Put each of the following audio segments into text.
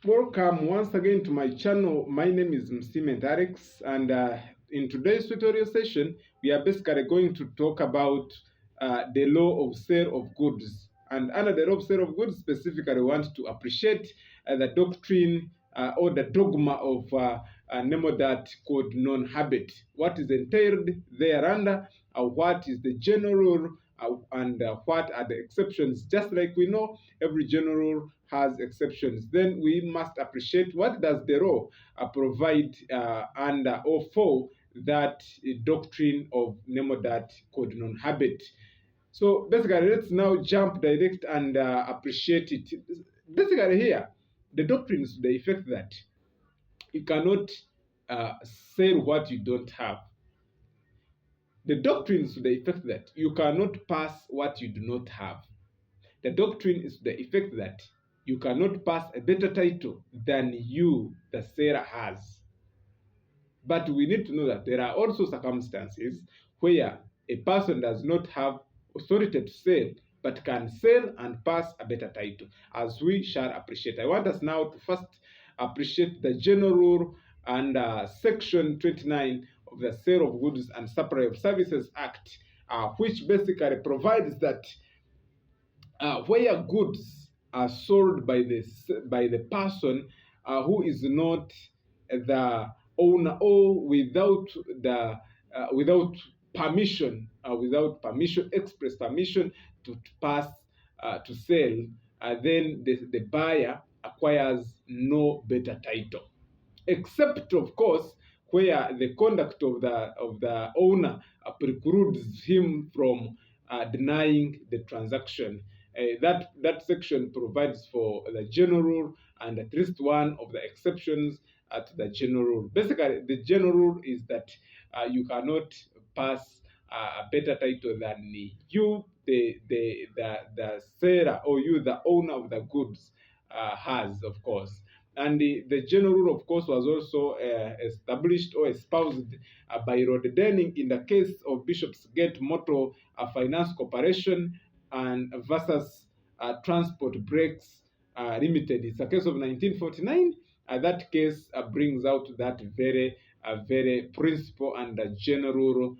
Welcome once again to my channel. My name is Msimet Alex, and in today's tutorial session, we are basically going to talk about the law of sale of goods. And under the law of sale of goods, specifically, I want to appreciate the doctrine or the dogma of Nemo that called non-habit. What is entailed thereunder, what is the general rule, and what are the exceptions. Just like we know every general rule has exceptions, then we must appreciate what does the law provide under or for that doctrine of Nemo that called non-habit. So basically, let's now jump direct and appreciate it. Basically, here the doctrine is to the effect that you cannot sell what you don't have. The doctrine is to the effect that you cannot pass what you do not have. The doctrine is to the effect that you cannot pass a better title than you, the seller, has. But we need to know that there are also circumstances where a person does not have authority to sell, but can sell and pass a better title, as we shall appreciate. I want us now to first appreciate the general rule and Section 29 of the Sale of Goods and Supply of Services Act, which basically provides that where goods are sold by the person who is not the owner, or without permission, express permission to pass to sell, then the buyer acquires no better title, except of course where the conduct of the owner precludes him from denying the transaction. That section provides for the general rule and at least one of the exceptions to the general rule. Basically, the general rule is that you cannot pass a better title than you, the seller, or you, the owner of the goods, has, of course. And the general rule, of course, was also established or espoused by Rod Denning in the case of Bishopsgate Motor Finance Corporation and versus Transport Breaks Limited. It's a case of 1949. That case brings out that very principle and general rule,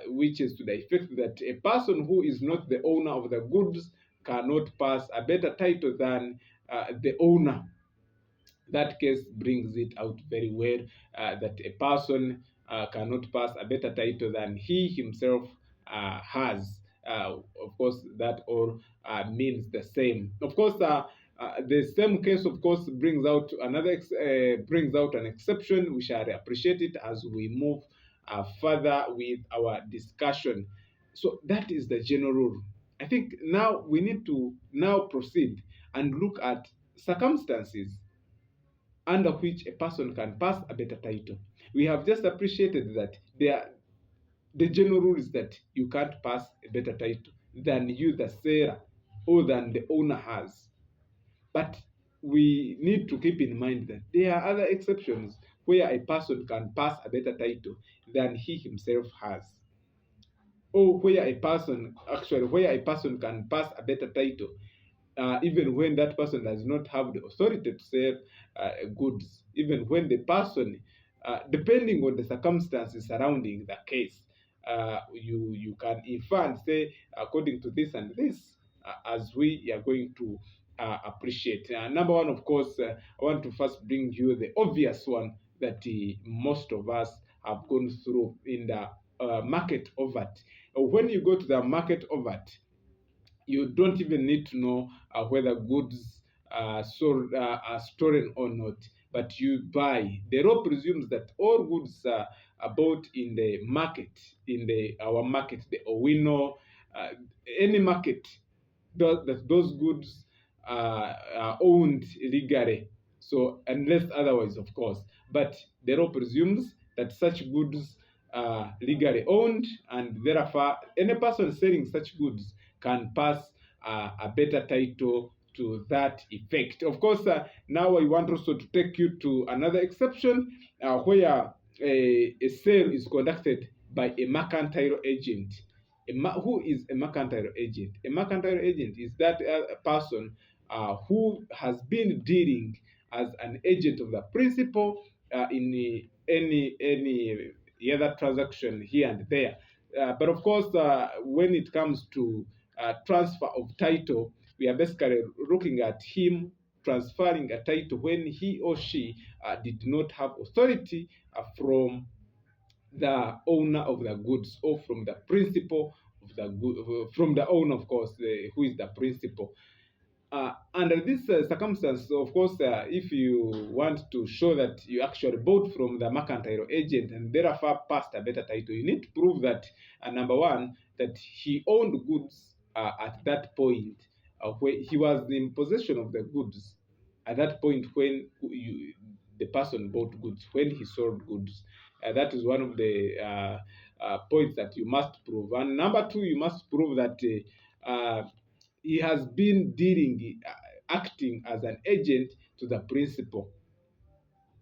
which is to the effect that a person who is not the owner of the goods cannot pass a better title than the owner. That case brings it out very well that a person cannot pass a better title than he himself has. Of course, that all means the same. Of course, the same case, of course, brings out an exception. We shall appreciate it as we move further with our discussion. So that is the general rule. I think now we need to now proceed and look at circumstances under which a person can pass a better title. We have just appreciated that the general rule is that you can't pass a better title than you, the seller, or than the owner has. But we need to keep in mind that there are other exceptions where a person can pass a better title than he himself has. Or where a person can pass a better title even when that person does not have the authority to sell goods, even when the person, depending on the circumstances surrounding the case, you can infer and say, according to this and this, as we are going to appreciate. Number one, of course, I want to first bring you the obvious one that most of us have gone through in the market overt. When you go to the market overt, you don't even need to know whether goods are stolen or not, but you buy. The law presumes that all goods are bought in the market, our market, the Owino, any market, that those goods are owned legally. So unless otherwise, of course, but the law presumes that such goods are legally owned, and therefore any person selling such goods can pass a better title to that effect. Of course, now I want also to take you to another exception where a sale is conducted by a mercantile agent. Who is a mercantile agent? A mercantile agent is that person who has been dealing as an agent of the principal in any other transaction here and there. But of course, when it comes to transfer of title, we are basically looking at him transferring a title when he or she did not have authority from the owner of the goods or from the principal of the good, from the owner, of course, who is the principal. Under this circumstance, of course, if you want to show that you actually bought from the mercantile agent and therefore passed a better title, you need to prove that, number one, that he owned goods at that point, where he was in possession of the goods at that point when the person bought goods, when he sold goods. That is one of the points that you must prove. And number two, you must prove that he has been acting as an agent to the principal.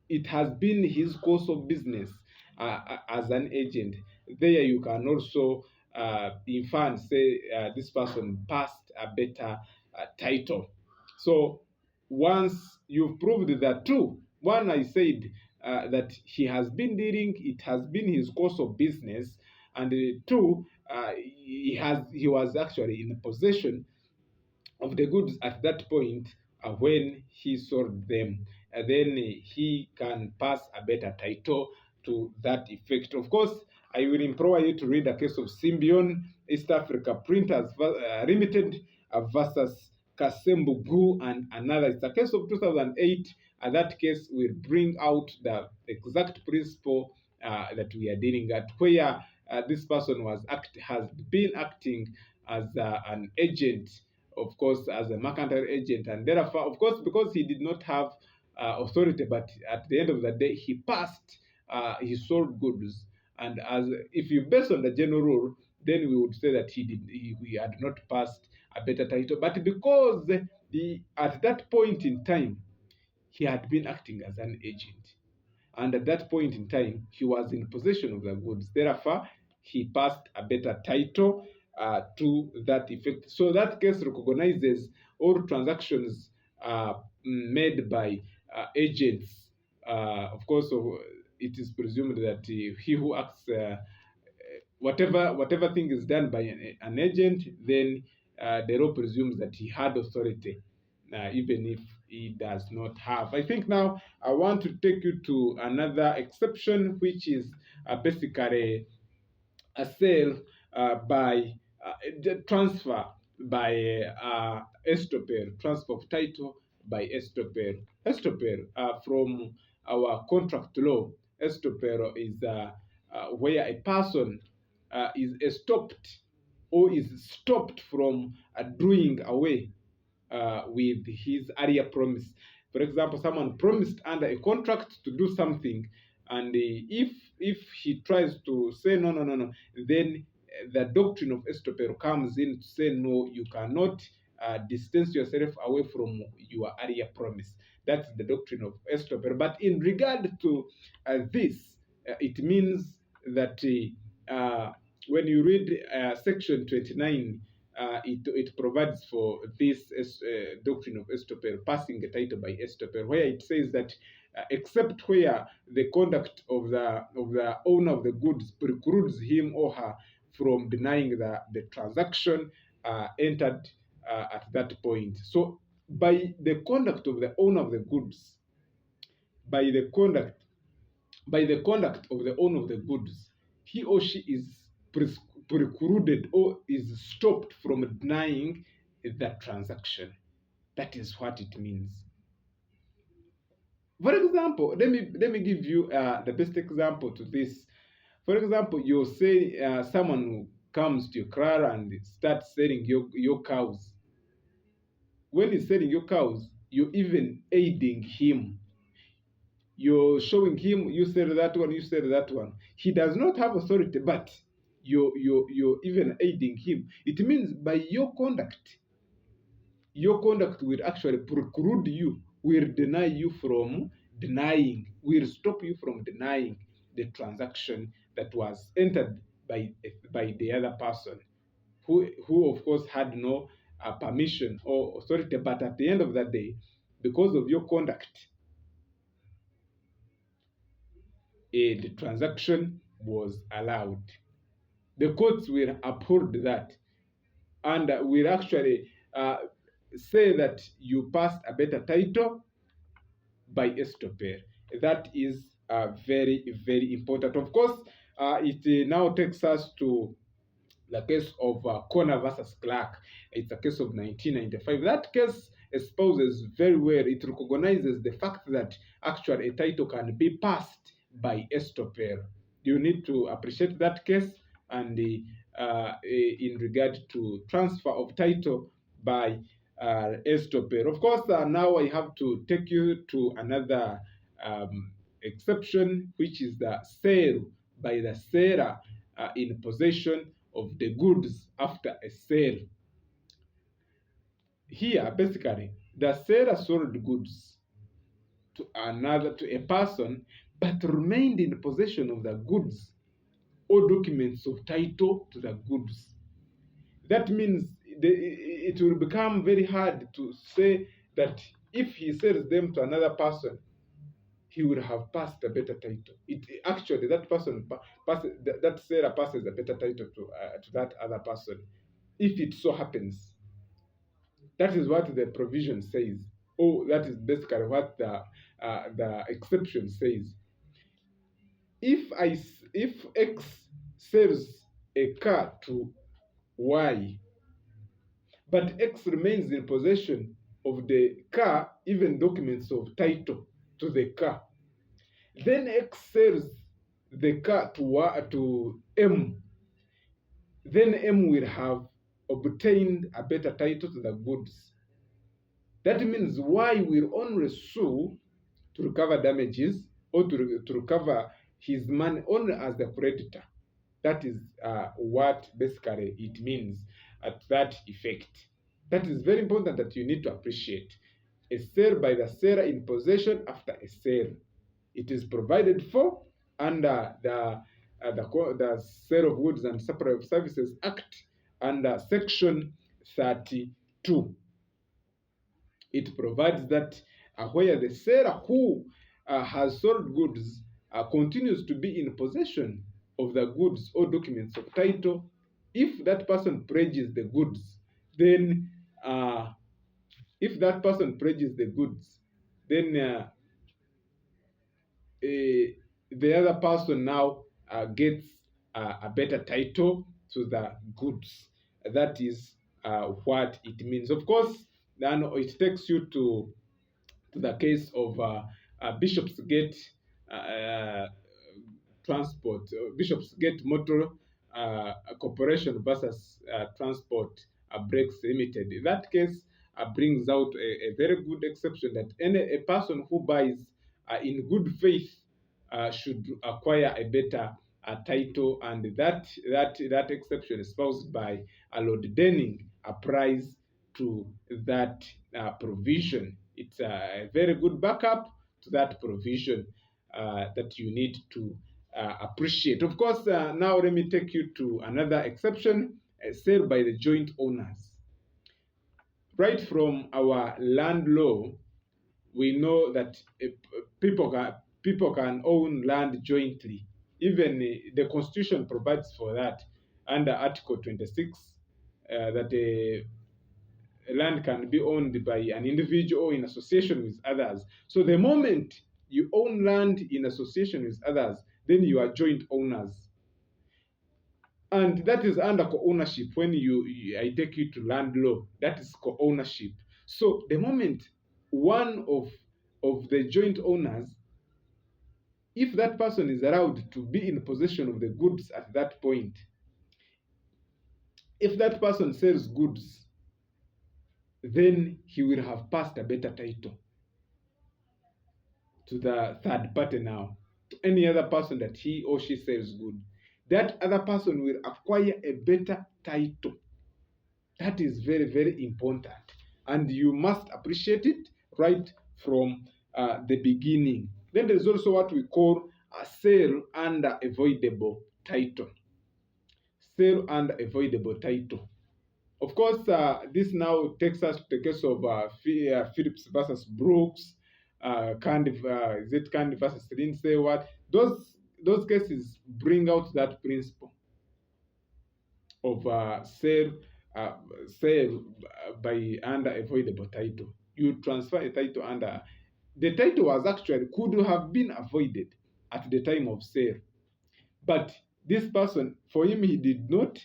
It has been his course of business as an agent. There you can also infer and say this person passed a better title. So once you've proved that two, one, I said that he has been dealing, it has been his course of business, and two, he was actually in possession of the goods at that point when he sold them. Then he can pass a better title to that effect. Of course, I will implore you to read the case of Symbion East Africa Printers Limited versus Kasembu Gu and another. It's a case of 2008. That case will bring out the exact principle that we are dealing at, where this person has been acting as an agent, of course, as a mercantile agent, and therefore, of course, because he did not have authority, but at the end of the day, he passed, he sold goods, and as if you base on the general rule, then we would say that he had not passed a better title, but because at that point in time, he had been acting as an agent. And at that point in time, he was in possession of the goods. Therefore, he passed a better title to that effect. So that case recognizes all transactions made by agents. Of course, it is presumed that he who acts, whatever thing is done by an agent, then the law presumes that he had authority, even if he does not have. I think now I want to take you to another exception, which is basically a sale by transfer by estoppel, transfer of title by estoppel. Estoppel, from our contract law, estoppel is where a person is stopped or is stopped from doing away with his earlier promise. For example, someone promised under a contract to do something, and if he tries to say no, then the doctrine of estoppel comes in to say no, you cannot distance yourself away from your earlier promise. That's the doctrine of estoppel. But in regard to this, it means that when you read section 29, it provides for this doctrine of estoppel, passing a title by estoppel, where it says that except where the conduct of the owner of the goods precludes him or her from denying the transaction entered at that point. So by the conduct of the owner of the goods, by the conduct of the owner of the goods, he or she is precluded or is stopped from denying the transaction. That is what it means. For example, let me give you the best example to this. For example, you say someone comes to your car and starts selling your cows. When he's selling your cows, you're even aiding him. You're showing him, you said that one, you said that one. He does not have authority, but you're even aiding him. It means by your conduct will actually preclude you, will deny you from denying, will stop you from denying the transaction that was entered by the other person, who of course had no permission or authority. But at the end of that day, because of your conduct, the transaction was allowed. The courts will uphold that and will actually say that you passed a better title by estoppel. That is very, very important. Of course, it now takes us to the case of Connor versus Clark. It's a case of 1995. That case espouses very well, it recognizes the fact that actually a title can be passed by estoppel. You need to appreciate that case and in regard to transfer of title by estoppel. Of course, now I have to take you to another exception, which is the sale by the seller in possession of the goods after a sale. Here, basically, the seller sold goods to a person, but remained in possession of the goods or documents of title to the goods. That means it will become very hard to say that if he sells them to another person, he would have passed a better title. It actually that person passes, that seller passes a better title to that other person, if it so happens. That is what the provision says. Oh, that is basically what the exception says. If X sells a car to Y, but X remains in possession of the car, even documents of title to the car, then X sells the car to M, then M will have obtained a better title to the goods. That means Y will only sue to recover damages or to recover his money only as the creditor. That is what basically it means at that effect. That is very important that you need to appreciate. A sale by the seller in possession after a sale. It is provided for under the Sale of Goods and Supply of Services Act under Section 32. It provides that where the seller who has sold goods continues to be in possession of the goods or documents of title, if that person pledges the goods, then the other person now gets a better title to the goods. That is what it means. Of course, then it takes you to the case of Bishopsgate Transport, Bishopsgate Motor Corporation versus Transport Brakes Limited. In that case, brings out a very good exception that a person who buys in good faith should acquire a better title, and that exception espoused by Lord Denning applies to that provision. It's a very good backup to that provision that you need to appreciate. Of course, now let me take you to another exception, sale by the joint owners. Right from our land law, we know that people can own land jointly. Even the Constitution provides for that under Article 26, that land can be owned by an individual or in association with others. So the moment you own land in association with others, then you are joint owners. And that is under co-ownership. When I take you to land law, that is co-ownership. So the moment one of the joint owners, if that person is allowed to be in possession of the goods at that point, if that person sells goods, then he will have passed a better title to the third party now, to any other person that he or she sells good. That other person will acquire a better title. That is very, very important. And you must appreciate it right from the beginning. Then there's also what we call a sale under avoidable title. Sale under avoidable title. Of course, this now takes us to the case of Phillips versus Brooks, Candy versus Lindsay. Those those cases bring out that principle of uh, sale by under avoidable title. You transfer a title under, the title was actually could have been avoided at the time of sale, but this person, for him, he did not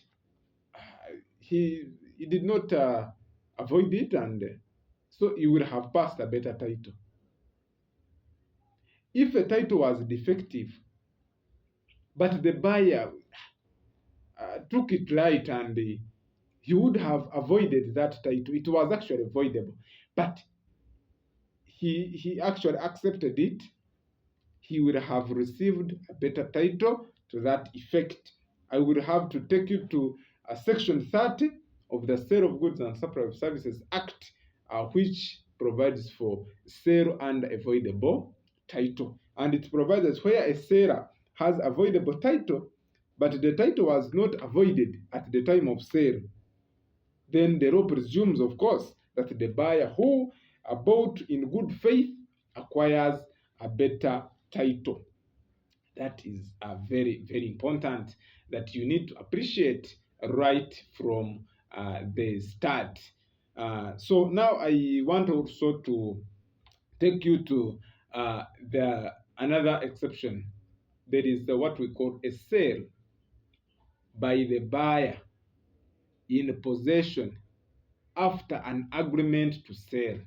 he did not avoid it, and so he would have passed a better title. If a title was defective, but the buyer took it right, and he would have avoided that title. It was actually avoidable, but he actually accepted it. He would have received a better title to that effect. I would have to take you to Section 30 of the Sale of Goods and Supply of Services Act, which provides for sale and avoidable title. And it provides that where a seller has avoidable title, but the title was not avoided at the time of sale, then the law presumes, of course, that the buyer who bought in good faith acquires a better title. That is very, very important, that you need to appreciate right from the start. So now I want also to take you to the another exception. There is what we call a sale by the buyer in possession after an agreement to sell.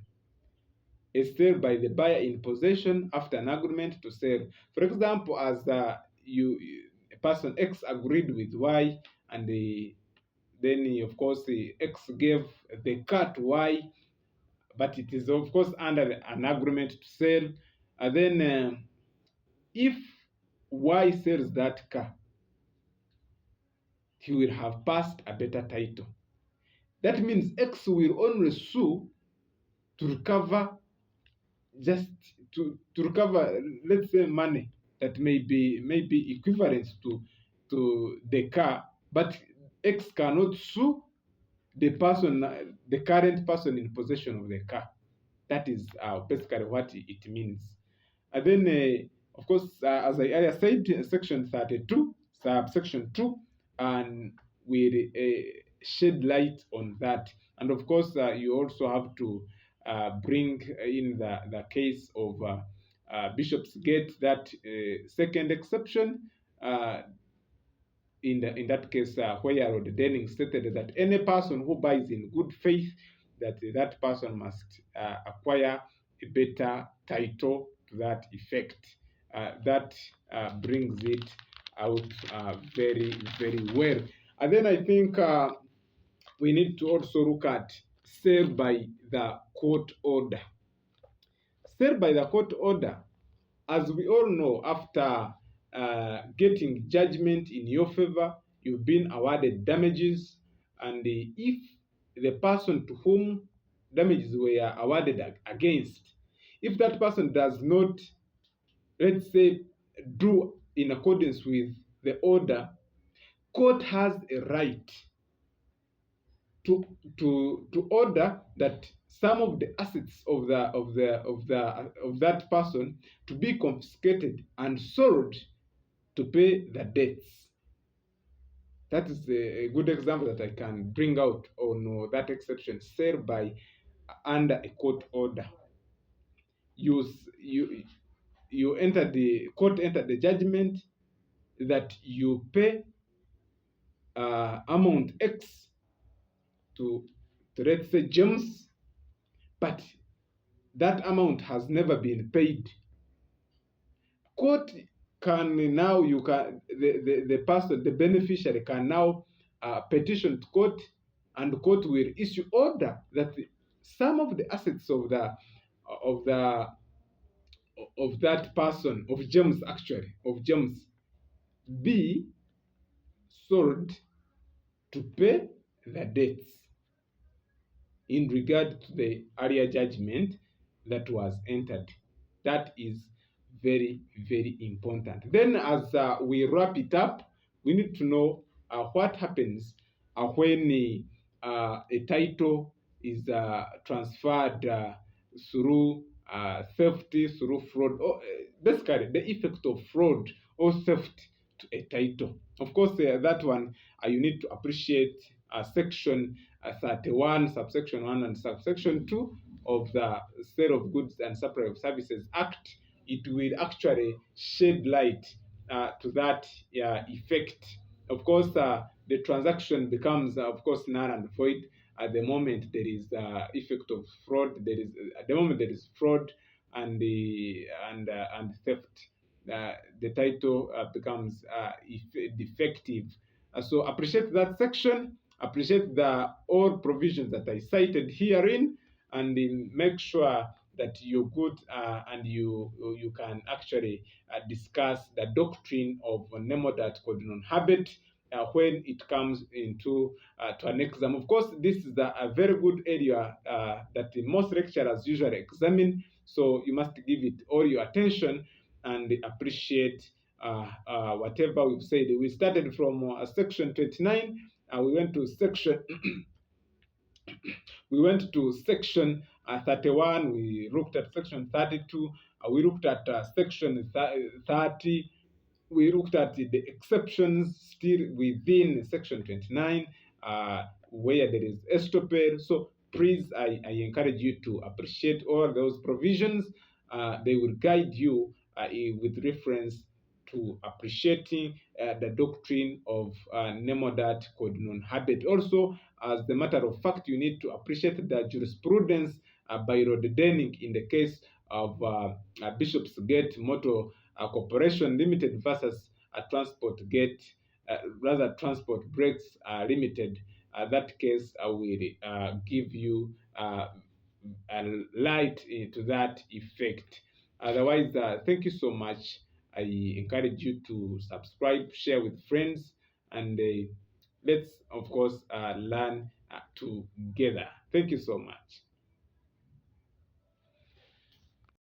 A sale by the buyer in possession after an agreement to sell. For example, as person X agreed with Y, and then of course X gave the car to Y, but it is of course under an agreement to sell. And then if Y sells that car, he will have passed a better title. That means X will only sue to recover, just to recover, let's say, money that may be equivalent to the car, but X cannot sue the person, the current person in possession of the car. That is basically what it means. And then, of course, as I earlier said, Section 32, subsection 2, and we shed light on that. And of course, you also have to bring in the case of Bishopsgate, that second exception. In that case, where Lord Denning stated that any person who buys in good faith, that person must acquire a better title to that effect. That brings it out very, very well. And then I think we need to also look at sale by the court order. Sale by the court order, as we all know, after getting judgment in your favor, you've been awarded damages, and if the person to whom damages were awarded against, if that person does not, let's say, do in accordance with the order, court has a right to order that some of the assets of that person to be confiscated and sold to pay the debts. That is a good example that I can bring out on that exception, sale by under a court order. You enter the court, enter the judgment that you pay amount X to let's say James, but that amount has never been paid. Court can now, the person, the beneficiary can now petition to court, and court will issue order that some of the assets of that person, of James, be sold to pay the debts in regard to the earlier judgment that was entered. That is very, very important. Then as we wrap it up, we need to know what happens when a title is transferred through theft through fraud, or basically the effect of fraud or theft to a title. Of course, that one you need to appreciate section 31, subsection 1 and subsection 2 of the Sale of Goods and Supply of Services Act. It will actually shed light to that effect. Of course, the transaction becomes, of course, null and void at the moment there is effect of fraud. There is at the moment there is fraud and and theft. The title becomes defective. So appreciate that section. Appreciate the all provisions that I cited herein, and make sure that you're good and you can actually discuss the doctrine of Nemo that Quod Harbet when it comes into to an exam. Of course, this is a very good area that most lecturers usually examine, so you must give it all your attention and appreciate whatever we've said. We started from section 29, we went to section we went to section 31, we looked at section 32, we looked at section 30, we looked at the exceptions still within section 29, where there is estoppel. So please, I encourage you to appreciate all those provisions. They will guide you with reference to appreciating the doctrine of Nemo dat Quod non habet. Also, as a matter of fact, you need to appreciate the jurisprudence by Roddening in the case of Bishopsgate Motor Corporation Limited versus Transport Gate, Transport Breaks Limited. That case will give you a light into that effect. Otherwise, thank you so much. I encourage you to subscribe, share with friends, and let's, of course, learn together. Thank you so much.